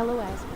LOS.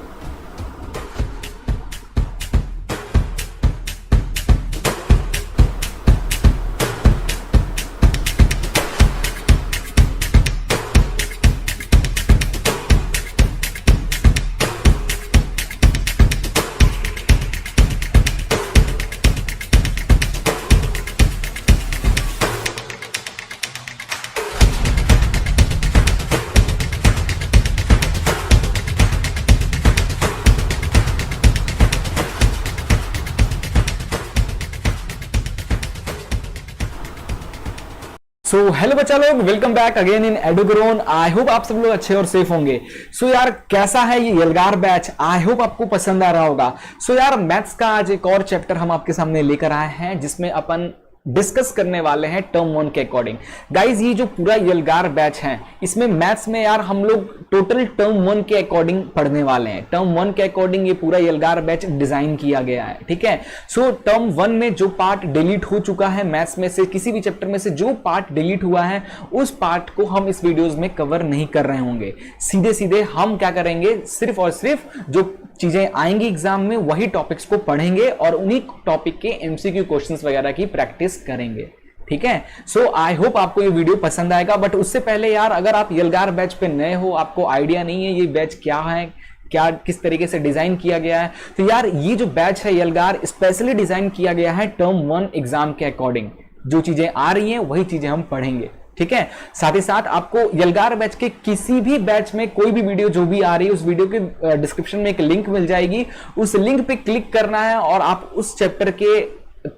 सो hello बच्चा लोग, welcome back again in Edugrown. I hope आप सब लोग अच्छे और सेफ होंगे। सो यार कैसा है ये यलगार बैच, आई होप आपको पसंद आ रहा होगा। सो यार मैथ्स का आज एक और चैप्टर हम आपके सामने लेकर आए हैं जिसमें अपन डिस्कस करने वाले हैं टर्म 1 के अकॉर्डिंग। गाइज ये जो पूरा यलगार बैच है इसमें मैथ्स में यार हम लोग टोटल टर्म 1 के अकॉर्डिंग पढ़ने वाले हैं। टर्म 1 के अकॉर्डिंग ये पूरा यलगार बैच डिजाइन किया गया है, ठीक है। सो टर्म 1 में जो पार्ट डिलीट हो चुका है मैथ्स में से, किसी भी चैप्टर में से जो पार्ट डिलीट हुआ है उस पार्ट को हम इस वीडियोज में कवर नहीं कर रहे होंगे। सीधे सीधे हम क्या करेंगे, सिर्फ और सिर्फ जो चीजें आएंगी एग्जाम में वही टॉपिक्स को पढ़ेंगे और उन्हीं टॉपिक के एमसीक्यू क्वेश्चंस वगैरह की प्रैक्टिस करेंगे, ठीक है। सो आई होप आपको ये वीडियो पसंद आएगा। बट उससे पहले यार अगर आप यलगार बैच पे नए हो, आपको आइडिया नहीं है ये बैच क्या है, क्या किस तरीके से डिजाइन किया गया है, तो यार ये जो बैच है यलगार स्पेशली डिजाइन किया गया है टर्म 1 एग्जाम के अकॉर्डिंग। जो चीजें आ रही हैं वही चीजें हम पढ़ेंगे, ठीक है। साथ ही साथ आपको यलगार बैच के किसी भी बैच में कोई भी वीडियो जो भी आ रही है उस वीडियो के डिस्क्रिप्शन में एक लिंक मिल जाएगी, उस लिंक पे क्लिक करना है और आप उस चैप्टर के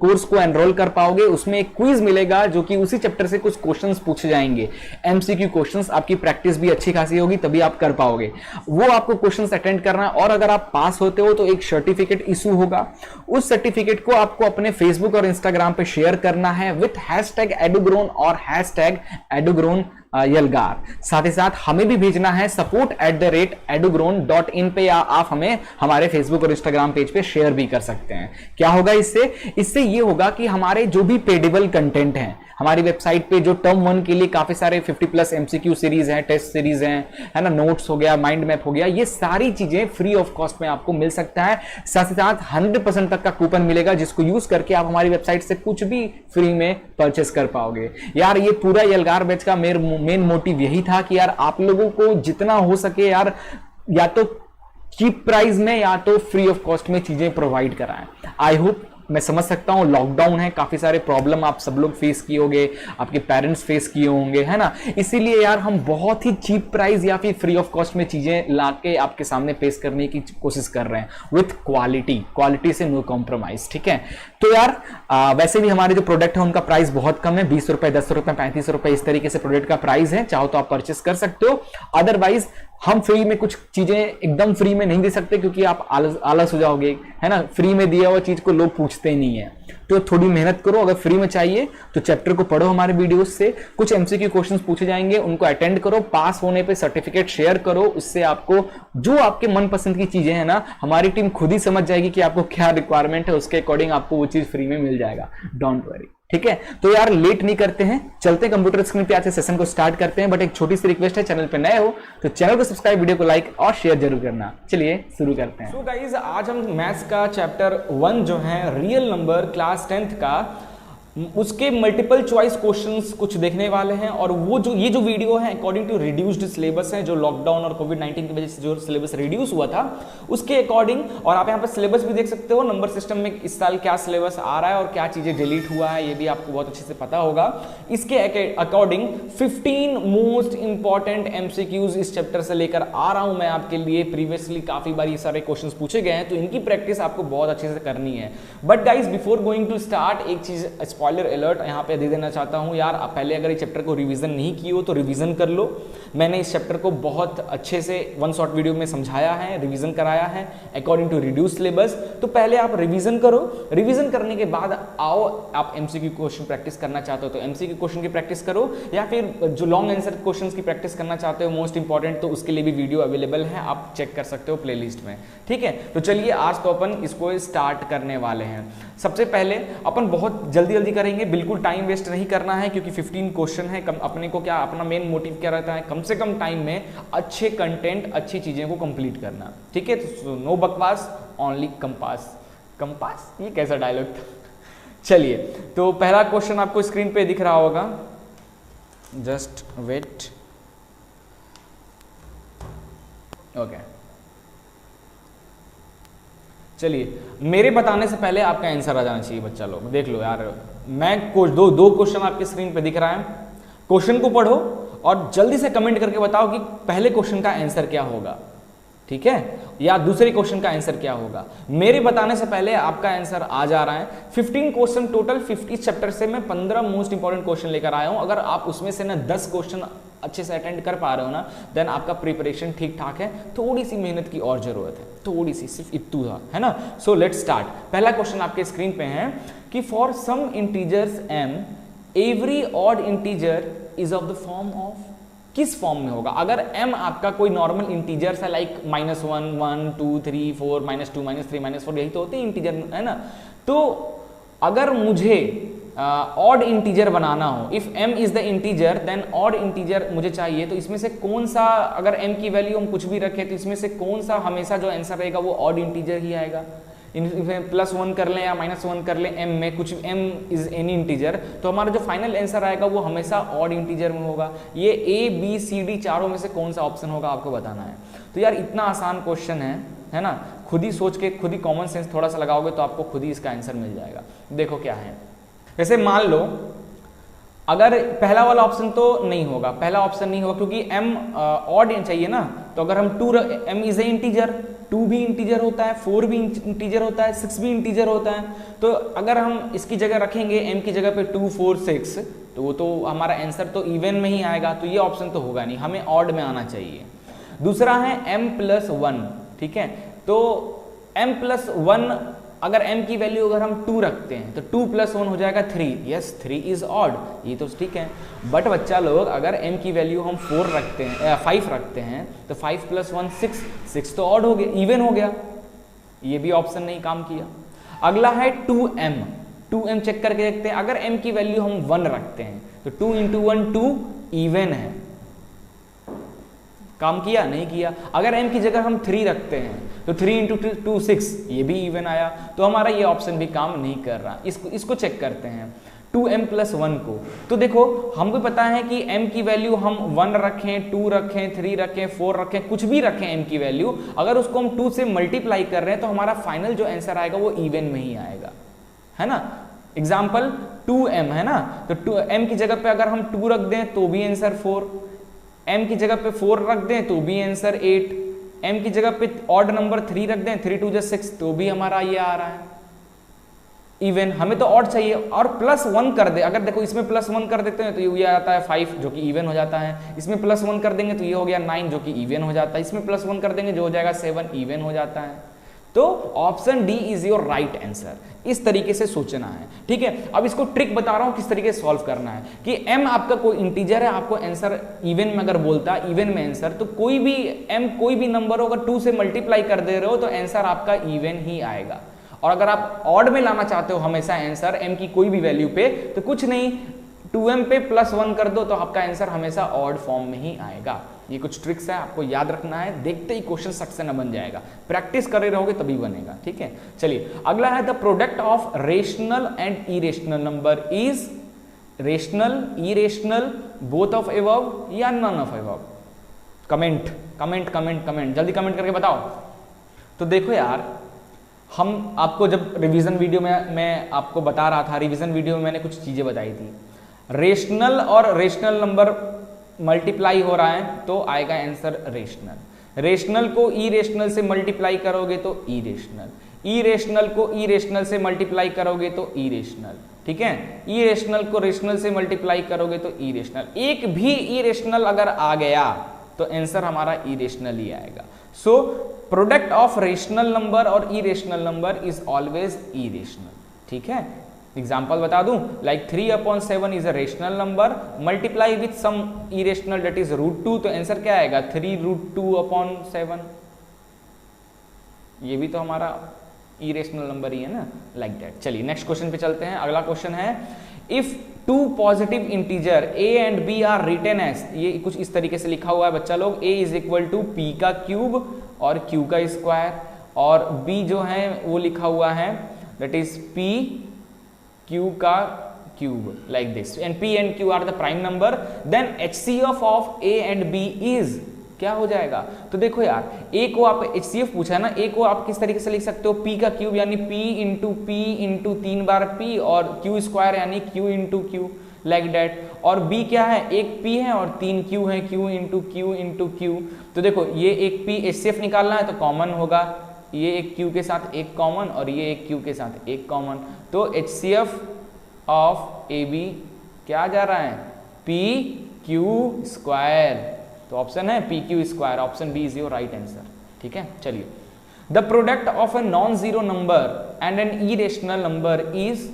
कोर्स को एनरोल कर पाओगे। उसमें एक क्विज मिलेगा जो कि उसी चैप्टर से कुछ क्वेश्चंस पूछे जाएंगे, एमसीक्यू क्वेश्चंस। आपकी प्रैक्टिस भी अच्छी खासी होगी तभी आप कर पाओगे। वो आपको क्वेश्चंस अटेंड करना है और अगर आप पास होते हो तो एक सर्टिफिकेट इशू होगा। उस सर्टिफिकेट को आपको अपने फेसबुक और इंस्टाग्राम पे शेयर करना है विथ #एडुग्रोन और #एडुग्रोन यलगार। साथ ही साथ हमें भी भेजना है support@edugrown.in पे, या आप हमें हमारे फेसबुक और इंस्टाग्राम पेज पे शेयर भी कर सकते हैं। क्या होगा इससे ये होगा कि हमारे जो भी पेडेबल कंटेंट हैं हमारी वेबसाइट पे, जो टर्म 1 के लिए काफी सारे 50+ एमसीक्यू सीरीज हैं, टेस्ट सीरीज हैं, है ना, नोट्स हो गया, माइंड मैप हो गया, ये सारी चीजें फ्री ऑफ कॉस्ट में आपको मिल सकता है। साथ ही साथ 100% तक का कूपन मिलेगा जिसको यूज करके आप हमारी वेबसाइट से कुछ भी फ्री में परचेस कर पाओगे। यार ये पूरा यलगार बैच का मेन मोटिव यही था कि यार आप लोगों को जितना हो सके यार या तो चीप प्राइस में या तो फ्री ऑफ कॉस्ट में चीजें प्रोवाइड कराएं। आई होप, मैं समझ सकता हूं लॉकडाउन है, काफी सारे प्रॉब्लम आप सब लोग फेस किए होंगे, आपके पेरेंट्स फेस किए होंगे, है ना। इसीलिए यार हम बहुत ही चीप प्राइस या फिर फ्री ऑफ कॉस्ट में चीजें लाके आपके सामने पेश करने की कोशिश कर रहे हैं विथ क्वालिटी से नो कॉम्प्रोमाइज, ठीक है। तो यार वैसे भी हमारे जो प्रोडक्ट है उनका प्राइस बहुत कम है, 20 रुपए, 10 रुपए, 35 रुपए, इस तरीके से प्रोडक्ट का प्राइस है। चाहो तो आप परचेस कर सकते हो। अदरवाइज हम फ्री में कुछ चीजें एकदम फ्री में नहीं दे सकते क्योंकि आप आलस हो जाओगे, है ना। फ्री में दिया हुआ चीज को लोग पूछते ही नहीं है, तो थोड़ी मेहनत करो। अगर फ्री में चाहिए तो चैप्टर को पढ़ो, हमारे वीडियोस से कुछ एमसीक्यू क्वेश्चंस पूछे जाएंगे, उनको अटेंड करो, पास होने पे सर्टिफिकेट शेयर करो। उससे आपको जो आपके मनपसंद की चीजें हैं ना, हमारी टीम खुद ही समझ जाएगी कि आपको क्या रिक्वायरमेंट है, उसके अकॉर्डिंग आपको वो चीज फ्री में मिल जाएगा। डोंट वरी, ठीक है। तो यार लेट नहीं करते हैं, चलते हैं कंप्यूटर स्क्रीन पे, आज से सेशन को स्टार्ट करते हैं। बट एक छोटी सी रिक्वेस्ट है, चैनल पे नए हो तो चैनल को सब्सक्राइब, वीडियो को लाइक और शेयर जरूर करना। चलिए शुरू करते हैं। सो गाइस आज हम मैथ्स का चैप्टर 1 जो है रियल नंबर क्लास 10th का, उसके मल्टीपल चॉइस क्वेश्चंस कुछ देखने वाले हैं। और वो जो ये जो वीडियो है अकॉर्डिंग टू रिड्यूस्ड सिलेबस है, जो लॉकडाउन और कोविड-19 की वजह से जो सिलेबस रिड्यूस हुआ था उसके अकॉर्डिंग। और आप यहाँ पर सिलेबस भी देख सकते हो, नंबर सिस्टम में इस साल क्या सिलेबस आ रहा है और क्या चीजें डिलीट हुआ है ये भी आपको बहुत अच्छे से पता होगा। इसके अकॉर्डिंग 15 मोस्ट इंपॉर्टेंट एमसीक्यूज इस चैप्टर से लेकर आ रहा हूं मैं आपके लिए। प्रीवियसली काफी बार ये सारे क्वेश्चंस पूछे गए हैं तो इनकी प्रैक्टिस आपको बहुत अच्छे से करनी है। But guys before going to start, एक चीज स्पॉइलर अलर्ट यहाँ पे दे देना चाहता हूँ यार, आप पहले अगर इस चैप्टर को रिवीजन नहीं किए हो तो रिवीजन कर लो। मैंने इस चैप्टर को बहुत अच्छे से वन शॉट वीडियो में समझाया है, रिवीजन कराया है अकॉर्डिंग टू रिड्यूस सिलेबस। तो पहले आप रिवीजन करो, रिवीजन करने के बाद आओ आप एमसीक्यू क्वेश्चन प्रैक्टिस करना चाहते हो तो एमसीक्यू क्वेश्चन की प्रैक्टिस करो, या फिर जो लॉन्ग आंसर क्वेश्चंस की प्रैक्टिस करना चाहते हो मोस्ट इंपॉर्टेंट, तो उसके लिए भी वीडियो अवेलेबल है, आप चेक कर सकते हो प्लेलिस्ट में, ठीक है। तो चलिए आज तो अपन इसको स्टार्ट करने वाले हैं। सबसे पहले अपन बहुत जल्दी जल्दी करेंगे, बिल्कुल टाइम वेस्ट नहीं करना है, क्योंकि 15 क्वेश्चन है। अपने को क्या, अपना मेन मोटिव क्या रहता है, कम से कम टाइम में अच्छे कंटेंट, अच्छी चीजें को कंप्लीट करना, ठीक है। तो नो बकवास, ओनली कंपास। कंपास, ये कैसा डायलॉग था? चलिए, तो पहला क्वेश्चन आपको स्क्रीन पे दिख रहा होगा, जस्ट वेट, ओके। चलिए, मेरे बताने से पहले आपका आंसर आ जाना चाहिए बच्चा लोग। देख लो यार, मैं दो क्वेश्चन आपके स्क्रीन पे दिख रहा है, क्वेश्चन को पढ़ो और जल्दी से कमेंट करके बताओ कि पहले क्वेश्चन का आंसर क्या होगा, ठीक है, या दूसरे क्वेश्चन का आंसर क्या होगा। मेरे बताने से पहले आपका आंसर आ जा रहा है। 15 क्वेश्चन टोटल, 50 चैप्टर से मैं 15 मोस्ट इंपॉर्टेंट क्वेश्चन लेकर आया हूं। अगर आप उसमें से ना 10 क्वेश्चन अच्छे से अटेंड कर पा रहे हो ना, देन आपका प्रिपरेशन ठीक ठाक है। थोड़ी सी मेहनत की और जरूरत है, थोड़ी सी, सिर्फ इतना है ना। So let's start. पहला क्वेश्चन आपके स्क्रीन पे है कि for some integers m every odd integer is of the form of, किस फॉर्म में होगा? अगर m आपका कोई नॉर्मल इंटीजर्स है, लाइक -1, 1, 2, 3, 4, -2, -3, -4, यही तो होते हैं इंटीजर, है ना। तो अगर मुझे ऑड इंटीजर बनाना हो, if m is the integer then odd integer मुझे चाहिए, तो इसमें से कौन सा, अगर m की वैल्यू हम कुछ भी रखें तो इसमें से कौन सा हमेशा जो आंसर रहेगा वो ऑड इंटीजर ही आएगा। +1 कर लें या -1 कर लें, m में कुछ, m इज एनी इंटीजर, तो हमारा जो फाइनल आंसर आएगा वो हमेशा ऑड इंटीजर में होगा। ये A, B, C, D चारों में से कौन सा ऑप्शन होगा आपको बताना है। तो यार इतना आसान क्वेश्चन है ना, खुद ही सोच के, खुद ही कॉमन सेंस थोड़ा सा लगाओगे तो आपको खुद ही इसका आंसर मिल जाएगा। देखो क्या है, जैसे मान लो अगर पहला वाला ऑप्शन तो नहीं होगा, पहला ऑप्शन नहीं होगा क्योंकि m ऑड चाहिए ना। तो अगर हम m इज ए इंटीजर, 2 भी इंटीजर होता है, 4 भी इंटीजर होता है, 6 भी इंटीजर होता है। तो अगर हम इसकी जगह रखेंगे m की जगह पे 2, 4, 6, तो वो तो हमारा आंसर तो इवन में ही आएगा। तो ये ऑप्शन तो होगा नहीं, हमें ऑड में आना चाहिए। दूसरा है m+1, ठीक है। तो m+1, अगर m की वैल्यू अगर हम 2 रखते हैं तो 2 + 1 हो जाएगा 3। यस, 3 इज ऑड, ये तो ठीक है। बट बच्चा लोग, अगर m की वैल्यू हम 4 रखते हैं, 5 रखते हैं, तो 5 + 1 6, 6 तो ऑड हो गया, इवन हो गया। ये भी ऑप्शन नहीं काम किया। अगला है 2m, 2m चेक करके देखते हैं। अगर m की वैल्यू हम 1 रखते हैं तो 2 × 1 2, इवन है, काम किया? नहीं किया। अगर m की जगह हम 3 रखते हैं तो 3 × 2 6, ये भी इवन आया। तो हमारा ये ऑप्शन भी काम नहीं कर रहा। इसको चेक करते हैं 2m+1 को। तो देखो, हमको पता है कि m की वैल्यू हम 1 रखें, 2 रखें, 3 रखें, 4 रखें, कुछ भी रखें m की वैल्यू, अगर उसको हम 2 से मल्टीप्लाई कर रहे हैं तो हमारा फाइनल जो आंसर आएगा वो इवन में ही आएगा, है ना। एग्जाम्पल 2m है ना, तो m की जगह पे अगर हम 2 रख दें तो भी आंसर 4, m की जगह पे 4 रख दें तो भी आंसर 8, m की जगह पे ऑड नंबर 3 रख दें, 3 × 2 = 6, तो भी हमारा ये आ रहा है इवन। हमें तो ऑड चाहिए। और +1 कर दे, अगर देखो इसमें +1 कर देते हैं तो ये आता है 5, जो कि इवन हो जाता है। इसमें +1 कर देंगे तो ये हो गया 9, जो कि इवन हो जाता है। इसमें +1 कर देंगे जो हो जाएगा 7, इवन हो जाता है। तो option d is your right answer. इस तरीके से सोचना है, ठीक है। अब इसको ट्रिक बता रहा हूं किस तरीके से सॉल्व करना है कि m आपका कोई इंटीजर है, आपको आंसर इवन में अगर बोलता है, इवन में आंसर, तो कोई भी m कोई भी नंबर हो, अगर 2 से मल्टीप्लाई कर दे रहे हो तो आंसर आपका इवन ही आएगा। और अगर आप ऑड में लाना चाहते हो हमेशा आंसर m की कोई भी वैल्यू पे, तो कुछ नहीं, 2m पे +1 कर दो तो आपका आंसर हमेशा ऑड फॉर्म में ही आएगा। ये कुछ ट्रिक्स है, आपको याद रखना है, देखते ही क्वेश्चन सट से न बन जाएगा, प्रैक्टिस कर रहे रहोगे तभी बनेगा, ठीक है। चलिए, अगला है the product of rational and irrational number is rational, irrational, both of above या none of above. Comment comment comment comment, जल्दी कमेंट करके बताओ। तो देखो यार, हम आपको जब रिवीजन वीडियो में मैं आपको बता रहा था, रिवीजन वीडियो में मैंने कुछ चीजें बताई थी। रेशनल और रेशनल नंबर मल्टीप्लाई हो रहा है तो आएगा आंसर रेशनल। रेशनल को इरेशनल से मल्टीप्लाई करोगे तो इरेशनल, इरेशनल को इरेशनल से मल्टीप्लाई करोगे तो इरेशनल, ठीक है। इरेशनल को रेशनल से मल्टीप्लाई करोगे तो इरेशनल। एक भी इरेशनल अगर आ गया तो आंसर हमारा इरेशनल ही आएगा। So product of rational number और irrational number is always irrational, ठीक है। एग्जाम्पल बता दूं, like 3/7 is a rational number, multiply with some irrational that is √2, तो आंसर क्या आएगा 3√2/7। ये भी तो हमारा इरेशनल नंबर ही है ना, लाइक दैट। चलिए नेक्स्ट क्वेश्चन पे चलते हैं। अगला क्वेश्चन है if two positive integer a and b are written as, ये कुछ इस तरीके से लिखा हुआ है बच्चा लोग, a is equal to p का क्यूब और q का स्क्वायर, और b जो है वो लिखा हुआ है दैट इज p q का cube, like this, and p and q are the prime number, then HCF of a and b is क्या हो जाएगा। तो देखो यार, a को आप HCF पूछा है ना, a को आप किस तरीके से लिख सकते हो, p का क्यूब यानी p इंटू 3 बार p, और q स्क्वायर यानी q into q, like that. और b क्या है, एक p है और 3 q है, q इंटू q। तो देखो ये एक p HCF निकालना है तो कॉमन होगा, ये एक q के साथ एक कॉमन और ये एक q के साथ एक कॉमन, तो HCF ऑफ AB क्या जा रहा है, p q स्क्वायर। तो ऑप्शन है p q square, option B is your right answer. ठीक है, चलिए the product of a non zero number and an irrational number is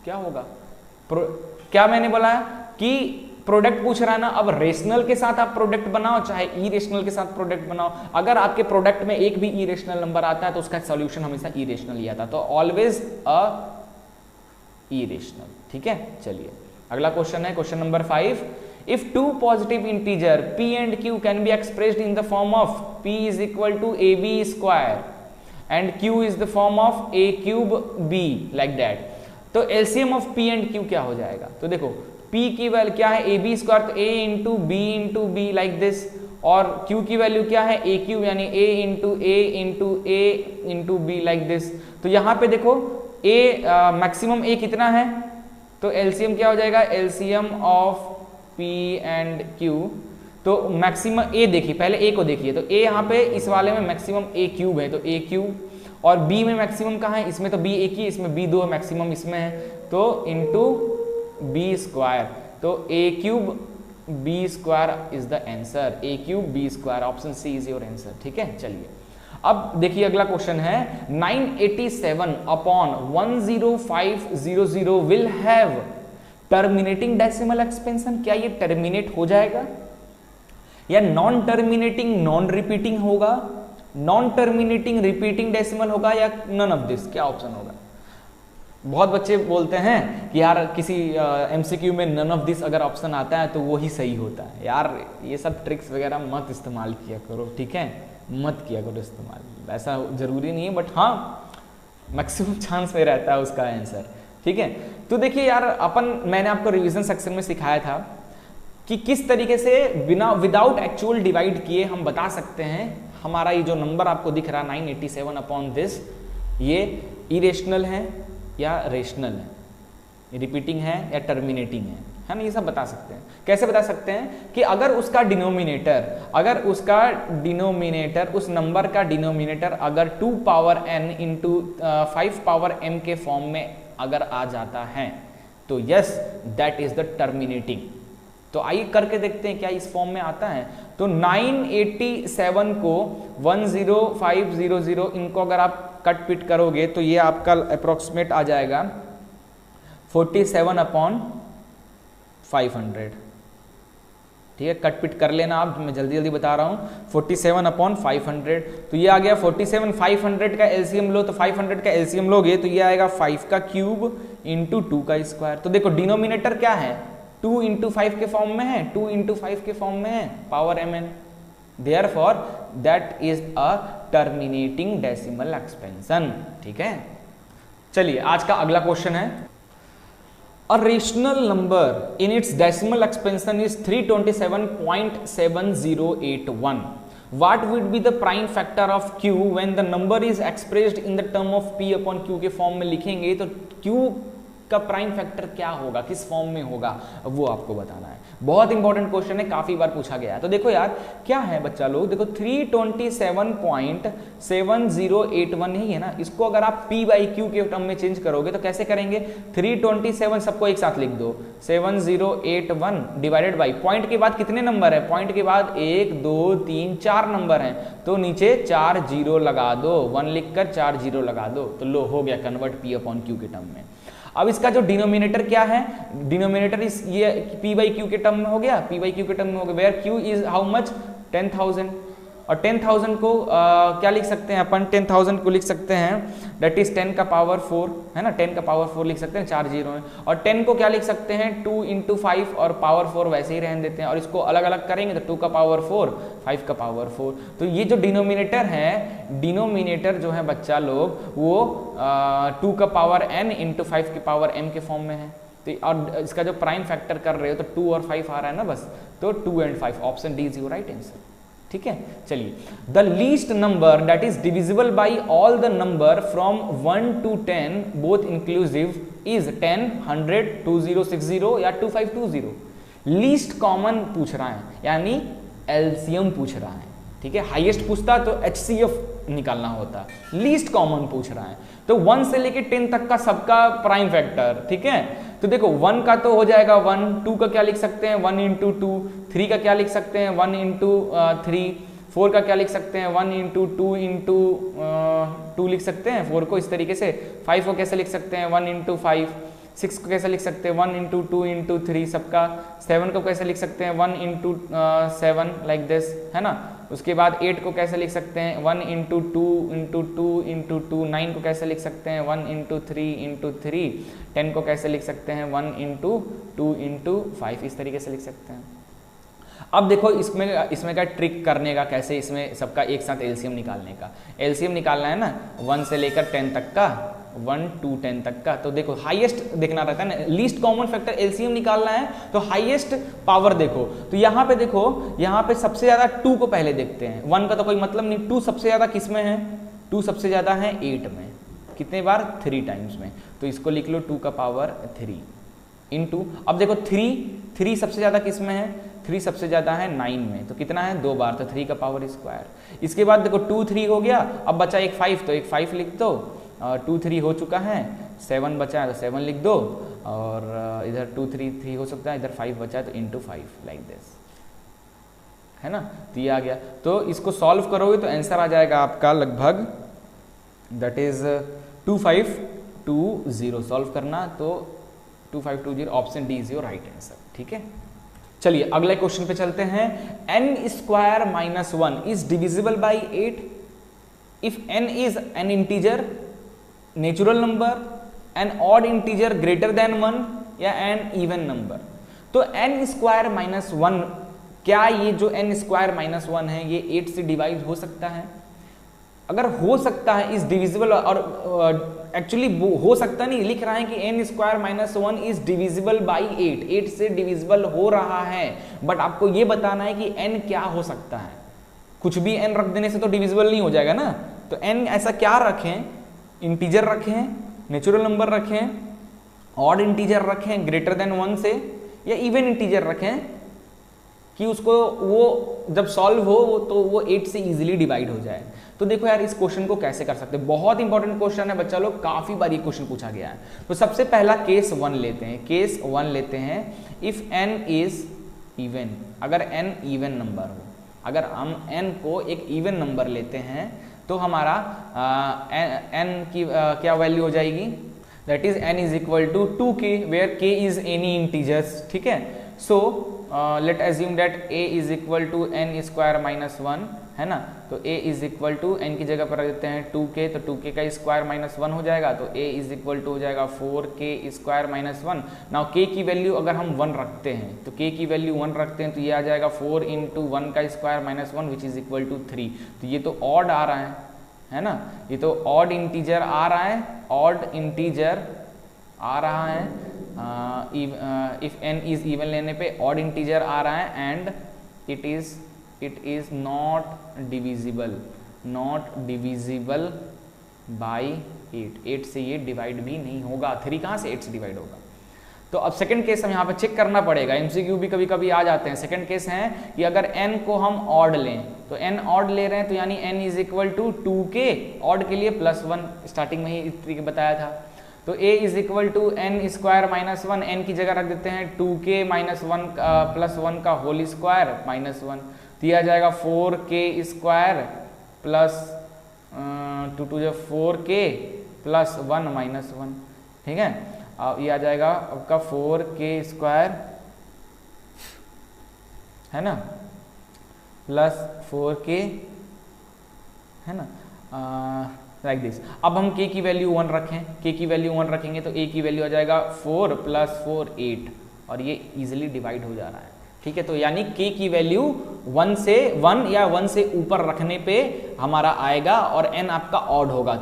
क्या होगा। क्या मैंने बोला कि प्रोडक्ट पूछ रहा है ना, अब रेशनल के साथ आप प्रोडक्ट बनाओ चाहे इरेशनल के साथ प्रोडक्ट बनाओ, अगर आपके प्रोडक्ट में एक भी इरेशनल नंबर आता है तो उसका सॉल्यूशन हमेशा इरेशनल ही आता है, तो ऑलवेज अ इरेशनल। ठीक है, चलिए अगला क्वेश्चन है question number 5। If two positive integer p and q can be expressed in the form of p is equal to ab square and q is the form of a cube b, like that, तो LCM of p and q क्या हो जाएगा। तो देखो p की value क्या है, ab square, तो a into b like this, और q की वैल्यू क्या है, a क्यूब यानी a into b like this. तो यहाँ पे देखो a मैक्सिमम a कितना है, तो LCM क्या हो जाएगा, LCM of P and Q, तो मैक्सिमम A देखिए, पहले A को देखिए, तो A यहाँ पे इस वाले में मैक्सिमम A क्यूब है, तो A क्यूब, और B में मैक्सिमम कहाँ है, इसमें तो B एक ही, इसमें B 2 है, मैक्सिमम इसमें है, तो इंटू B स्क्वायर, तो A cube B square is the answer, A cube B square, option C is your answer. ठीक है, चलिए अब देखिए अगला क्वेश्चन है 987 upon 10500 will have terminating decimal expansion, क्या ये टर्मिनेट हो जाएगा या नॉन टर्मिनेटिंग नॉन रिपीटिंग होगा, नॉन टर्मिनेटिंग रिपीटिंग डेसिमल होगा, या नन ऑफ दिस, क्या ऑप्शन होगा। बहुत बच्चे बोलते हैं कि यार किसी एमसीक्यू में नन ऑफ दिस अगर ऑप्शन आता है तो वो ही सही होता है। यार ये सब ट्रिक्स वगैरह मत इस्तेमाल किया करो, ठीक है, मत किया करो इस्तेमाल, ऐसा जरूरी नहीं है, बट हाँ मैक्सिमम चांस में रहता है उसका आंसर। ठीक है, तो देखिए यार मैंने आपको रिवीजन सेक्शन में सिखाया था कि किस तरीके से बिना विदाउट एक्चुअल डिवाइड किए हम बता सकते हैं हमारा ये जो नंबर आपको दिख रहा है 987 अपॉन दिस, ये इरेशनल है या रेशनल है, रिपीटिंग है या टर्मिनेटिंग है ना, ये सब बता सकते हैं। कैसे बता सकते हैं कि अगर उसका डिनोमिनेटर उस नंबर का डिनोमिनेटर अगर 2 power n into 5 power m के फॉर्म में अगर आ जाता है तो yes that is the terminating. तो आइए करके देखते हैं क्या इस फॉर्म में आता है। तो 987 को 10500 इनको अगर आप कट पिट करोगे तो ये आपका अप्रोक्सीमेट आ जाएगा 47 अपॉन 500। ठीक है, कट पिट कर लेना आप, मैं जल्दी जल्दी बता रहा हूँ। 47 अपॉन 500, तो ये आ गया 47, 500 का एलसीएम लो, तो 500 का एलसीएम लोगे तो ये आएगा 5 का क्यूब इंटू 2 का स्क्वायर। तो देखो डिनोमिनेटर क्या है, 2 इंटू 5 के फॉर्म में है, 2 इंटू 5 के फॉर्म में है, power mn, therefore that is a terminating decimal expansion. ठीक है, चलिए आज का अगला क्वेश्चन है A rational number in its decimal expansion is 327.7081. What would be the prime factor of q when the number is expressed in the term of p upon q के form में लिखेंगे तो q का prime factor क्या होगा, किस form में होगा, वो आपको बताना है। बहुत इंपॉर्टेंट क्वेश्चन है, काफी बार पूछा गया है। तो देखो यार क्या है बच्चा लोग, देखो 327.7081 ही है ना, इसको अगर आप p बाई क्यू के टर्म में चेंज करोगे तो कैसे करेंगे, 327 सबको एक साथ लिख दो, 7081 डिवाइडेड बाई पॉइंट के बाद कितने नंबर है, पॉइंट के बाद 1 2 3 4 नंबर हैं, तो नीचे 4 जीरो लगा दो, 1 लिखकर 4 जीरो लगा दो, तो लो हो गया कन्वर्ट p अपॉन क्यू के टर्म में। अब इसका जो डिनोमिनेटर क्या है, डिनोमिनेटर इस ये p बाई क्यू के टर्म में हो गया, p बाई क्यू के टर्म में हो गया, where q is how much 10,000, और 10,000 को क्या लिख सकते हैं अपन, 10,000 को लिख सकते हैं दैट इज 10 का पावर 4, है ना, 10 का पावर 4 लिख सकते हैं, 4 जीरो है। और 10 को क्या लिख सकते हैं 2 इंटू 5 और पावर 4 वैसे ही रहने देते हैं, और इसको अलग अलग करेंगे तो 2 का पावर 4, 5 का पावर 4। तो ये जो डिनोमिनेटर है, डिनोमिनेटर जो है बच्चा लोग वो 2 का पावर n इंटू 5 के पावर m के फॉर्म में है। तो और इसका जो प्राइम फैक्टर कर रहे हो तो 2 और 5 आ रहा है ना बस, तो 2 and 5 option d is your right answer. ठीक है, चलिए the least number that is divisible by all the number from 1 to 10 both inclusive is 10, 100, 2060 या 2520। लीस्ट कॉमन पूछ रहा है, यानी एलसीएम पूछ रहा है। ठीक है, हाईएस्ट पूछता तो एचसीएफ निकालना होता, लीस्ट कॉमन पूछ रहा है। तो 1 से लेके 10 तक का सबका प्राइम फैक्टर। ठीक है, तो देखो 1 का तो हो जाएगा 1, 2 का क्या लिख सकते हैं 1 इंटू 2, 3 का क्या लिख सकते हैं 1 इंटू 3, 4 का क्या लिख सकते हैं 1 इंटू 2 इंटू 2 लिख सकते हैं 4 को इस तरीके से। 5 को कैसे लिख सकते हैं 1 इंटू 5, 6 को कैसे लिख सकते हैं 1 इंटू 2 इंटू 3 सबका। 7 को कैसे लिख सकते हैं 1 इंटू 7 लाइक दिस, है ना। उसके बाद 8 को कैसे लिख सकते हैं 1 इंटू 2 इंटू 2 इंटू 2। 9 को कैसे लिख सकते हैं 1 इंटू 3 इंटू 3। 10 को कैसे लिख सकते हैं 1 इंटू 2 इंटू 5, इस तरीके से लिख सकते हैं। अब देखो इसमें का ट्रिक करने का, कैसे इसमें सबका एक साथ एलसीएम निकालने का। एलसीएम निकालना है ना 1 से लेकर 10 तक का, 1 to 10 तक का। तो देखो हाईएस्ट देखना रहता है ना, लीस्ट कॉमन फैक्टर एलसीएम निकालना है तो हाईएस्ट पावर देखो। तो यहाँ पे देखो, यहाँ पे सबसे ज्यादा 2 को पहले देखते हैं, 1 का तो कोई मतलब नहीं। 2 सबसे ज्यादा किस में है, 2 सबसे ज्यादा है 8 में, कितने बार 3 टाइम्स में। तो इसको लिख लो 2 का पावर 3 इंटू, अब देखो 3 सबसे ज्यादा किस में है, 3 सबसे ज्यादा है 9 में, तो कितना है 2 बार, तो 3 का पावर स्क्वायर। इसके बाद देखो 2 3 हो गया, अब बचा एक 5, तो एक 5 लिख दो। 2 3 हो चुका है, 7 बचा है तो 7 लिख दो, और इधर 2 3 3 हो सकता है, इधर 5 बचा है तो इंटू 5 लाइक दिस, है ना। तो ये आ गया। तो इसको सॉल्व करोगे तो आंसर आ जाएगा आपका लगभग दैट इज 2520। सॉल्व करना तो 2520, option d is your right answer. ठीक है, चलिए अगले क्वेश्चन पे चलते हैं। n square minus 1 is divisible by 8 if n is an integer, natural number, an odd integer greater than 1 या एन इवन नंबर। तो n स्क्वायर माइनस 1, क्या ये जो n स्क्वायर माइनस 1 है ये 8 से डिवाइड हो सकता है? अगर हो सकता है इज डिविजिबल, और एक्चुअली हो सकता नहीं, लिख रहा है कि n square minus 1 is divisible by 8 से डिविजिबल हो रहा है। बट आपको ये बताना है कि n क्या हो सकता है। कुछ भी n रख देने से तो डिविजिबल नहीं हो जाएगा ना। तो n ऐसा क्या रखें, इंटीजर रखें, नेचुरल नंबर रखें, ऑड इंटीजर रखें ग्रेटर देन 1 से, या इवन इंटीजर रखें कि उसको वो जब सॉल्व हो तो वो 8 से इजीली डिवाइड हो जाए। तो देखो यार इस क्वेश्चन को कैसे कर सकते हैं, बहुत इंपॉर्टेंट क्वेश्चन है बच्चा लोग, काफी बार ये क्वेश्चन पूछा गया है। तो सबसे पहला केस 1 लेते हैं, केस 1 लेते हैं। इफ n इज इवन, अगर n इवन नंबर हो, अगर हम n को एक इवन नंबर लेते हैं तो हमारा n की क्या वैल्यू हो जाएगी, that is n is equal to 2k where k is any integers. ठीक है, so let assume that a is equal to n square minus 1, है ना। तो a is equal to n की जगह पर रख देते हैं 2k, तो 2k का स्क्वायर माइनस 1 हो जाएगा, तो a इज इक्वल टू हो जाएगा 4k square minus 1। Now k की वैल्यू अगर हम 1 रखते हैं, तो k की वैल्यू 1 रखते हैं तो ये आ जाएगा 4 इंटू 1 का square minus 1 which is equal to 3। तो ये तो ऑड आ रहा है ना, ये तो ऑड इंटीजर आ रहा है, ऑड इंटीजर आ रहा है। इफ n इज इवन लेने पे ऑड इंटीजर आ रहा है, and it is not divisible by 8 से ये डिवाइड भी नहीं होगा। 3 कहाँ से 8 से डिवाइड होगा। तो अब सेकंड केस हम यहाँ पे चेक करना पड़ेगा, एमसीक्यू भी कभी कभी आ जाते हैं। सेकंड केस है कि अगर n को हम ऑड लें, तो n ऑड ले रहे हैं तो यानी n is equal to 2k, odd के लिए +1, स्टार्टिंग में ही इस तरीके बताया था। तो a is equal to n square minus 1, n की जगह रख देते हैं 2k माइनस 1 प्लस 1 का होल स्क्वायर माइनस 1, दिया जाएगा 4k square plus 2 to 4k plus 1 minus 1। ठीक है, अब ये आ जाएगा आपका 4k स्क्वायर, है ना, प्लस 4k है ना, लाइक दिस। अब हम k की वैल्यू 1 रखें, k की वैल्यू 1 रखेंगे तो a की वैल्यू आ जाएगा 4 + 4 8 और ये इजीली डिवाइड हो जा रहा है, ठीक है। तो यानी k की वैल्यू 1 से 1 या 1 से ऊपर रखने पे हमारा आएगा और n आपका ऑड होगा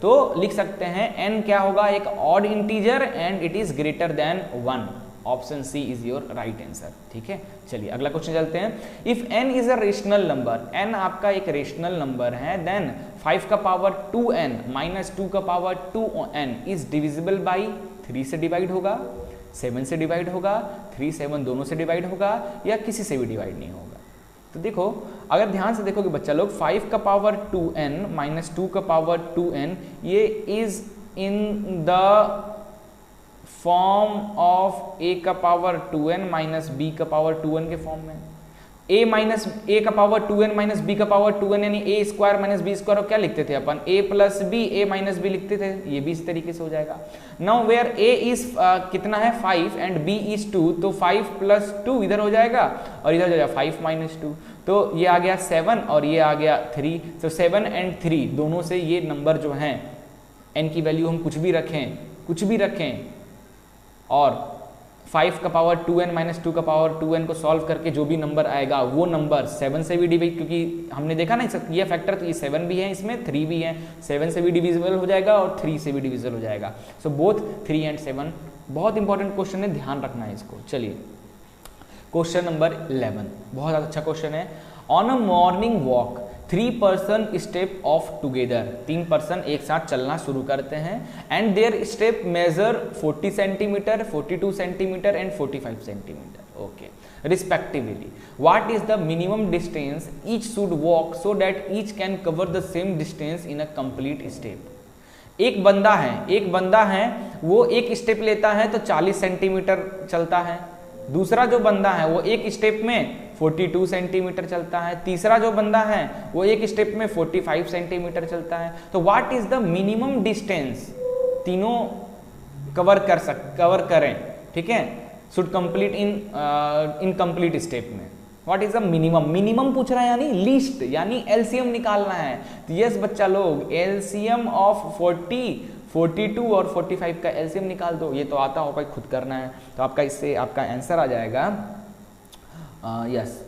तो लिख सकते हैं n क्या होगा, एक odd integer and it is greater than 1। Option C is your right answer, ठीक है। चलिए अगला क्वेश्चन चलते हैं। If n is a rational number, n आपका एक रेशनल नंबर है, देन 5 का पावर 2n माइनस 2 का power 2n is divisible by 3 से डिवाइड होगा, 7 से डिवाइड होगा, 3 7 दोनों से डिवाइड होगा या किसी से भी डिवाइड नहीं होगा। तो देखो अगर ध्यान से देखोगे बच्चा लोग, 5 का पावर 2n माइनस 2 का पावर 2n ये is in the form of a का पावर 2n माइनस b का पावर 2n के फॉर्म में। a का पावर 2n माइनस b का पावर 2n यानी a square minus b square, क्या लिखते थे अपन, a plus b, a minus b लिखते थे, ये भी इस तरीके से हो जाएगा। नाउ वेयर a इज कितना है 5 एंड b इज 2, तो 5 प्लस 2 इधर हो जाएगा और इधर हो जाएगा 5 माइनस 2, तो ये आ गया 7 और ये आ गया 3। तो 7 एंड 3 दोनों से ये नंबर जो हैं n की वैल्यू हम कुछ भी रखें और 5 का पावर 2n माइनस 2 का पावर 2n को सॉल्व करके जो भी नंबर आएगा वो नंबर 7 से भी डिवाइड, क्योंकि हमने देखा ना ये फैक्टर, तो ये 7 भी है इसमें, 3 भी है, 7 से भी डिविजिबल हो जाएगा और 3 से भी डिविजिबल हो जाएगा। सो बोथ 3 एंड 7 बहुत इंपॉर्टेंट क्वेश्चन है, ध्यान रखना है इसको। चलिए क्वेश्चन नंबर 11 बहुत अच्छा क्वेश्चन है। On a morning walk 3 person step off together, 3 person एक साथ चलना शुरू करते हैं and their step measure 40 centimetre, 42 centimetre and 45 centimetre, okay, respectively. What is the minimum distance each should walk so that each can cover the same distance in a complete step. एक बंदा है वो एक स्टेप लेता है तो 40 centimetre चलता है, दूसरा जो बंदा है वो एक स्टेप में 42 सेंटीमीटर चलता है, तीसरा जो बंदा है वो एक स्टेप में 45 सेंटीमीटर चलता है। तो what is the minimum distance, तीनों कवर करें, ठीक है, should complete in complete step में। व्हाट इज द मिनिमम पूछ रहा है, यानी लीस्ट, यानी एलसीएम निकालना है। तो यस बच्चा लोग, एलसीएम ऑफ 40, 42 और 45 का एलसीएम निकाल दो। ये तो आता हो भाई, खुद करना है। तो आपका इससे आपका आंसर आ जाएगा यस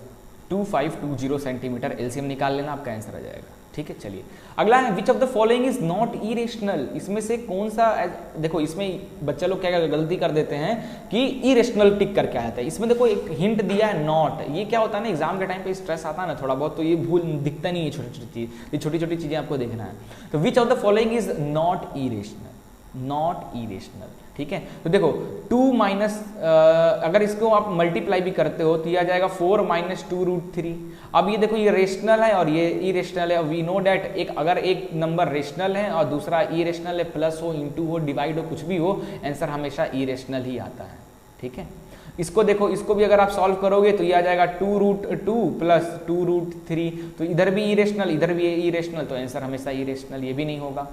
2520 सेंटीमीटर, एलसीएम निकाल लेना, आपका आंसर आ जाएगा, ठीक है। चलिए अगला है, which of the following is not irrational, इसमें से कौन सा, देखो इसमें बच्चा लोग क्या गलती कर देते हैं कि इरेशनल टिक करके आता है। इसमें देखो एक हिंट दिया है नॉट, ये क्या होता है ना, एग्जाम के टाइम पे स्ट्रेस आता है ना थोड़ा बहुत, तो ये भूल दिखता नहीं है, छोटी छोटी चीज, ये छोटी छोटी चीजें आपको देखना है। तो which of the following is not irrational, ठीक है। तो देखो 2 माइनस, अगर इसको आप मल्टीप्लाई भी करते हो तो ये आ जाएगा 4 माइनस 2√3। अब ये देखो ये रेशनल है और ये इरेशनल है। वी नो डैट अगर एक नंबर रेशनल है और दूसरा इरेशनल है, प्लस हो, इंटू हो, डिवाइड हो, कुछ भी हो, आंसर हमेशा इरेशनल ही आता है, ठीक है। इसको देखो, इसको भी अगर आप सॉल्व करोगे तो ये आ जाएगा 2√2 प्लस 2√3, तो इधर भी इरेशनल, इधर भी इरेशनल, तो आंसर हमेशा इरेशनल, ये भी नहीं होगा।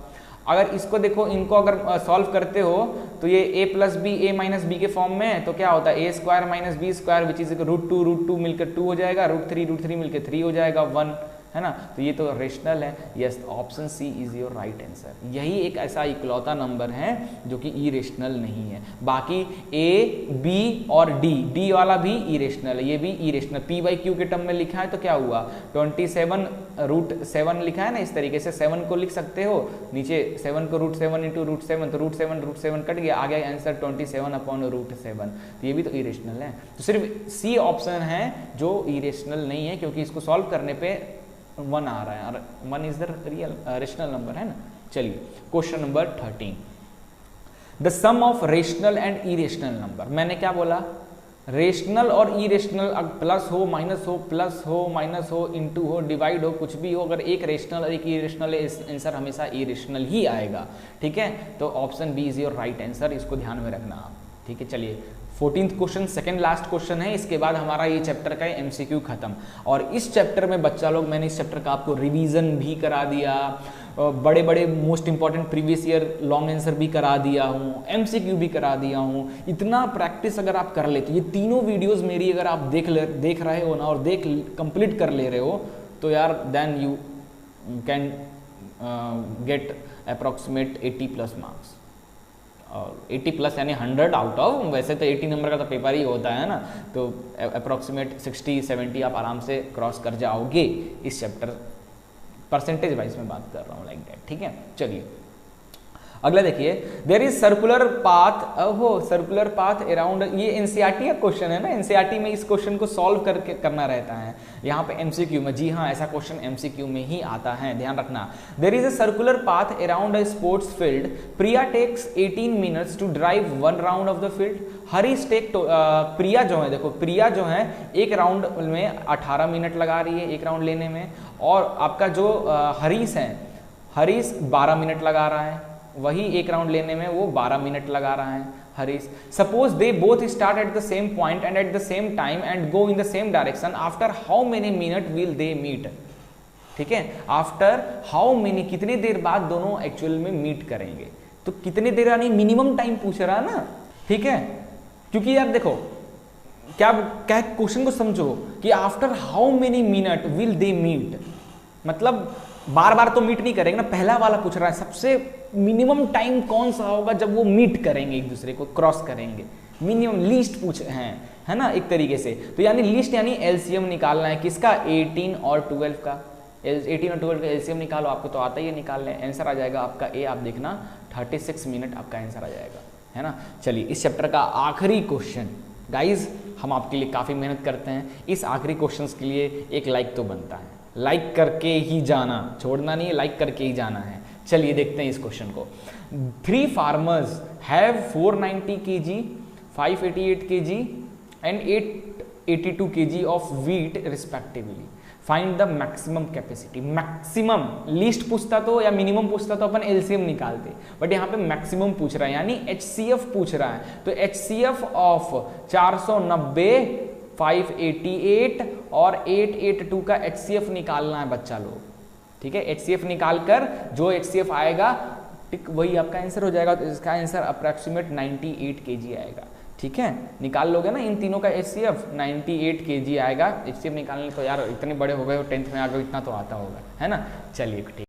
अगर इसको देखो, इनको अगर सॉल्व करते हो तो ये a plus B, a minus B के फॉर्म में है, तो क्या होता है a square minus B square which is √2 मिलकर 2 हो जाएगा, √3 मिलकर 3 हो जाएगा, 1, है ना। तो ये तो रेशनल है। Yes, option C is your right answer. यही एक ऐसा इकलौता नंबर है जो कि इरेशनल नहीं है। बाकी ए, बी और डी वाला भी इरेशनल है, ये भी इरेशनल। p/q के टर्म में लिखा है तो क्या हुआ, 27√7 लिखा है ना, इस तरीके से 7 को लिख सकते हो, नीचे 7 को √7 इंटू √7, तो √7 कट गया, आ गया आंसर 27/√7। तो ये भी तो इरेशनल है। तो सिर्फ सी ऑप्शन है जो इरेशनल नहीं है, क्योंकि इसको सॉल्व करने पे 1 आ रहा है और 1 is the real rational number, है ना। चलिए question number 13, the sum of rational and irrational number. मैंने क्या बोला, रेशनल और इरेशनल, प्लस हो, माइनस हो, प्लस हो, माइनस हो, इंटू हो, डिवाइड हो, कुछ भी हो, अगर एक रेशनल और एक इरेशनल है, आंसर हमेशा इरेशनल ही आएगा, ठीक है। तो option B is your right answer, इसको ध्यान में रखना आप, ठीक है। चलिए 14th question, second last question है, इसके बाद हमारा ये चैप्टर का एमसीक्यू खत्म। और इस चैप्टर में बच्चा लोग, मैंने इस चैप्टर का आपको रिवीजन भी करा दिया, बड़े बड़े most important previous year long answer भी करा दिया हूँ, एमसीक्यू भी करा दिया हूँ। इतना प्रैक्टिस अगर आप कर लेते, ये तीनों वीडियोस मेरी अगर आप देख रहे हो ना और कंप्लीट कर ले रहे हो, तो यार then you can get approximate 80 plus marks. और 80 प्लस यानी 100 आउट ऑफ, वैसे तो 80 नंबर का तो पेपर ही होता है ना, तो अप्रॉक्सीमेट 60-70 आप आराम से क्रॉस कर जाओगे इस चैप्टर, परसेंटेज वाइज में बात कर रहा हूँ लाइक दैट, ठीक है। चलिए अगला देखिए, देयर इज सर्कुलर पाथ, ओहो सर्कुलर पाथ अराउंड, ये एनसीईआरटी का क्वेश्चन है ना, एनसीईआरटी में इस क्वेश्चन को सॉल्व करके करना रहता है, यहाँ पे एमसीक्यू में, जी हाँ ऐसा क्वेश्चन एमसीक्यू में ही आता है, ध्यान रखना। There is a circular path around a sports field, Priya takes 18 minutes to drive 1 round of the field, Harish take Priya जो है, देखो प्रिया जो है एक राउंड में 18 मिनट लगा रही है एक राउंड लेने में, और आपका जो हरीश है, हरीश 12 मिनट लगा रहा है, वही एक राउंड लेने में वो 12 मिनट लगा रहा है Harish. Suppose they both start at the same point and at the same time and go in the same direction, after how many minute will they meet, ठीक है, आफ्टर हाउ मेनी, कितनी देर बाद दोनों एक्चुअल में meet करेंगे, तो कितनी देर यानी मिनिमम टाइम पूछ रहा है ना, ठीक है, क्योंकि यार देखो क्या क्वेश्चन को समझो कि after how many minute will they meet, मतलब बार बार तो मीट नहीं करेंगे ना, पहला वाला पूछ रहा है सबसे मिनिमम टाइम कौन सा होगा जब वो मीट करेंगे एक दूसरे को, क्रॉस करेंगे, मिनिमम लीस्ट पूछ हैं, है ना एक तरीके से, तो यानी लीस्ट यानी एलसीएम निकालना है किसका, 18 और 12 का, 18 और 12 का एलसीएम निकालो, आपको तो आता ही है निकालने, आंसर आ जाएगा आपका ए, आप देखना 36 मिनट आपका आंसर आ जाएगा, है ना। चलिए इस चैप्टर का आखिरी क्वेश्चन, गाइज हम आपके लिए काफ़ी मेहनत करते हैं, इस आखिरी क्वेश्चन के लिए एक लाइक तो बनता है, लाइक करके ही जाना, छोड़ना नहीं है, लाइक करके ही जाना है। चलिए देखते हैं इस क्वेश्चन को। 3 farmers have 490 kg, 588 kg and 882 kg of wheat respectively, find the maximum capacity. Maximum, least पूछता तो या मिनिमम पूछता तो अपन एलसीएम निकालते, बट यहाँ पे मैक्सिमम पूछ रहा है यानी एचसीएफ पूछ रहा है, तो एचसीएफ ऑफ 490, 588 और 882 का एचसीएफ निकालना है बच्चा लोग, ठीक है। एचसीएफ निकालकर जो एचसीएफ आएगा टिक वही आपका आंसर हो जाएगा, तो इसका आंसर अप्रॉक्सीमेट 98 kg आएगा, ठीक है। निकाल लोगे ना इन तीनों का एचसीएफ, 98 kg आएगा एचसीएफ निकालने, तो यार इतने बड़े हो गए हो, 10th में आ गए, इतना तो आता होगा, है ना। चलिए ठीक।